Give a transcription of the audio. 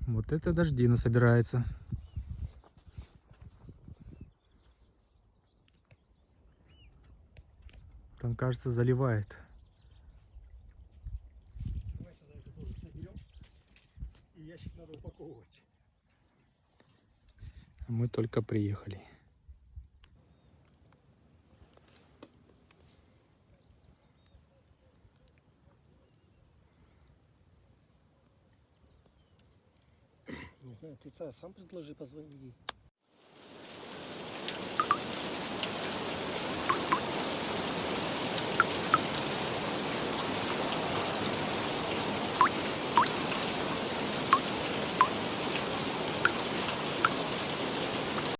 Вот это дождина собирается. Там, кажется, заливает. Давай тогда это тоже соберем. И ящик надо упаковывать. Мы только приехали. Не знаю, ты сам предложи, позвони ей.